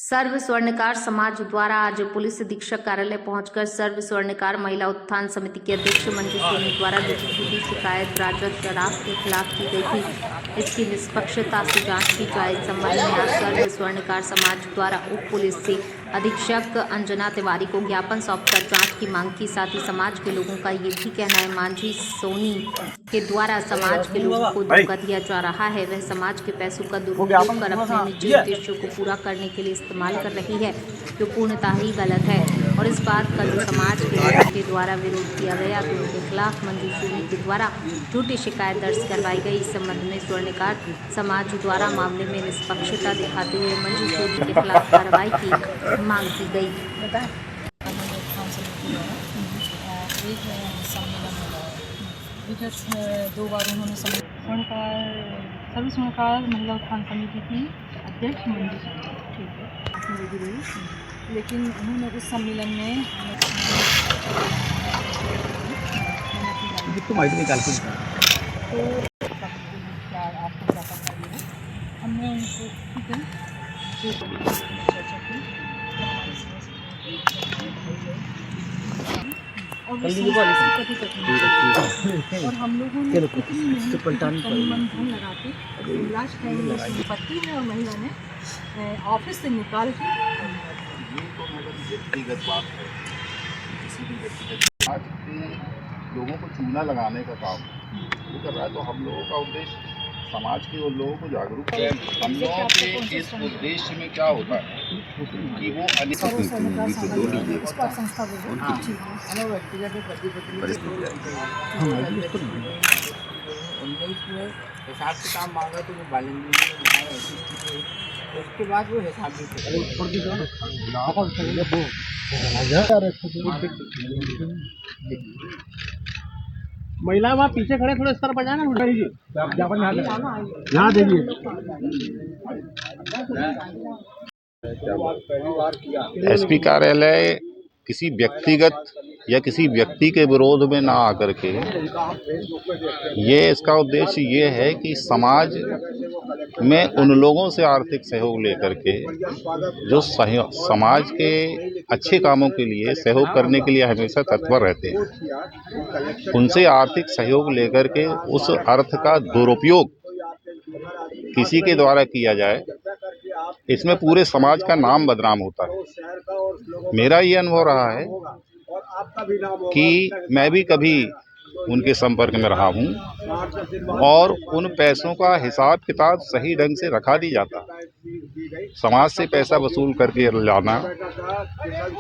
सर्व स्वर्णकार समाज द्वारा आज पुलिस अधीक्षक कार्यालय पहुंचकर सर्व स्वर्णकार महिला उत्थान समिति के अध्यक्ष मंजू सोनी द्वारा जो झूठी शिकायत राजद शराब के खिलाफ की गई थी, इसकी निष्पक्षता से जांच की जाए। इस संबंध में आज सर्व स्वर्णकार समाज द्वारा उप पुलिस अधीक्षक अंजना तिवारी को ज्ञापन सौंपकर जांच की मांग की। साथ ही समाज के लोगों का ये भी कहना है मंजू सोनी के द्वारा समाज के लोगों को धोखा दिया जा रहा है। वह समाज के पैसों का दुरुपयोग कर अपने निजी उद्देश्यों को पूरा करने के लिए इस्तेमाल कर रही है, जो पूर्णतः ही गलत है। और इस बात का जो समाज के लोगों के द्वारा विरोध किया गया तो उनके खिलाफ मंजू सोनी के द्वारा झूठी शिकायत दर्ज करवाई गई। इस संबंध में स्वर्णकार समाज द्वारा मामले में निष्पक्षता दिखाते हुए मंजू सोनी के खिलाफ कार्रवाई की मांग की गई। दो बार उन्होंने सर्व स्वर्णकार महिला उत्थान समिति की अध्यक्ष मंजू सोनी, ठीक है, लेकिन उन्होंने उस सम्मेलन में माहिती निकाल के तो आपको क्या पता है, हमने उनको चर्चा की और हम लोगों ने धन लगा के लास्ट टाइम पति है और महिला ने ऑफिस से निकाल के व्यक्तिगत बात है। किसी भी व्यक्तिगत आज के लोगों को चूना लगाने का काम वो कर रहा है, तो हम लोगों का उद्देश्य समाज के और लोगों को जागरूक किया। हम लोगों के इस उद्देश्य में क्या होता है कि वो हिसाब किताब मांगा तो वो उसके बाद वो हिसाब महिला वहाँ पीछे खड़े थोड़े स्तर पर जाए ना, यहाँ देखिए एसपी कार्यालय किसी व्यक्तिगत या किसी व्यक्ति के विरोध में ना आकर के ये इसका उद्देश्य ये है कि समाज में उन लोगों से आर्थिक सहयोग लेकर के जो समाज के अच्छे कामों के लिए सहयोग करने के लिए हमेशा तत्पर रहते हैं, उनसे आर्थिक सहयोग लेकर के उस अर्थ का दुरुपयोग किसी के द्वारा किया जाए, इसमें पूरे समाज का नाम बदनाम होता है। मेरा ये अनुभव रहा है कि मैं भी कभी उनके संपर्क में रहा हूँ और उन पैसों का हिसाब किताब सही ढंग से रखा नहीं जाता। समाज से पैसा वसूल करके लाना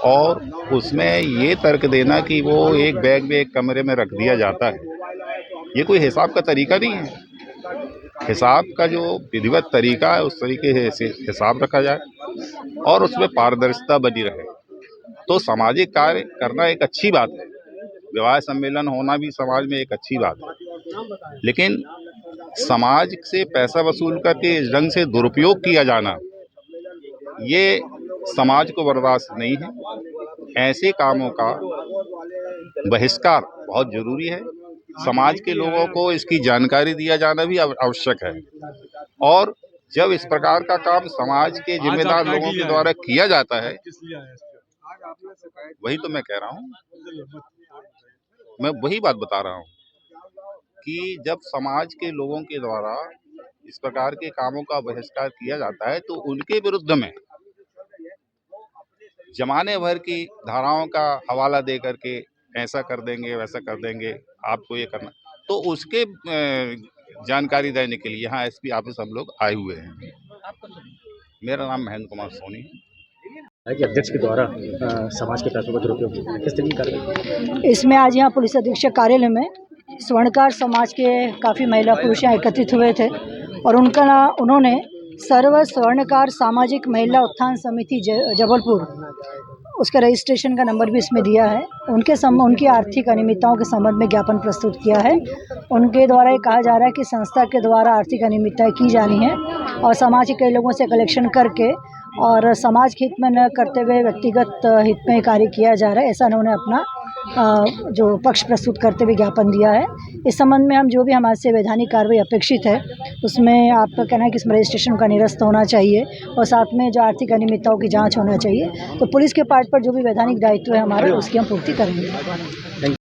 और उसमें ये तर्क देना कि वो एक बैग में एक कमरे में रख दिया जाता है, ये कोई हिसाब का तरीका नहीं है। हिसाब का जो विधिवत तरीका है उस तरीके से हिसाब रखा जाए और उसमें पारदर्शिता बनी रहे, तो सामाजिक कार्य करना एक अच्छी बात है। विवाह सम्मेलन होना भी समाज में एक अच्छी बात है, लेकिन समाज से पैसा वसूल करके इस ढंग से दुरुपयोग किया जाना ये समाज को बर्दाश्त नहीं है। ऐसे कामों का बहिष्कार बहुत जरूरी है। समाज के लोगों को इसकी जानकारी दिया जाना भी आवश्यक है और जब इस प्रकार का काम समाज के जिम्मेदार लोगों के द्वारा किया जाता है, वही तो मैं कह रहा हूँ, मैं वही बात बता रहा हूँ कि जब समाज के लोगों के द्वारा इस प्रकार के कामों का बहिष्कार किया जाता है तो उनके विरुद्ध में जमाने भर की धाराओं का हवाला दे करके ऐसा कर देंगे वैसा कर देंगे, आपको ये करना, तो उसके जानकारी देने के लिए यहाँ एसपी ऑफिस हम लोग आए हुए हैं। मेरा नाम महेंद्र कुमार सोनी है। अध्यक्ष के द्वारा समाज के पैसों का दुरुपयोग किस तरीके का इसमें आज यहाँ पुलिस अधीक्षक कार्यालय में स्वर्णकार समाज के काफ़ी महिला पुरुष यहाँ एकत्रित हुए थे और उन्होंने सर्व स्वर्णकार सामाजिक महिला उत्थान समिति जबलपुर, उसका रजिस्ट्रेशन का नंबर भी इसमें दिया है, उनकी आर्थिक अनियमितताओं के संबंध में ज्ञापन प्रस्तुत किया है। उनके द्वारा ये कहा जा रहा है कि संस्था के द्वारा आर्थिक अनियमितताएं की जानी है और समाज के कई लोगों से कलेक्शन करके और समाज के हित में न करते हुए व्यक्तिगत हित में कार्य किया जा रहा है, ऐसा उन्होंने अपना जो पक्ष प्रस्तुत करते हुए ज्ञापन दिया है। इस संबंध में हम जो भी हमारे से वैधानिक कार्रवाई अपेक्षित है उसमें आपका कहना है कि इसमें रजिस्ट्रेशन का निरस्त होना चाहिए और साथ में जो आर्थिक अनियमितताओं की जाँच होना चाहिए। तो पुलिस के पार्ट पर जो भी वैधानिक दायित्व है हमारा उसकी हम पूर्ति करेंगे।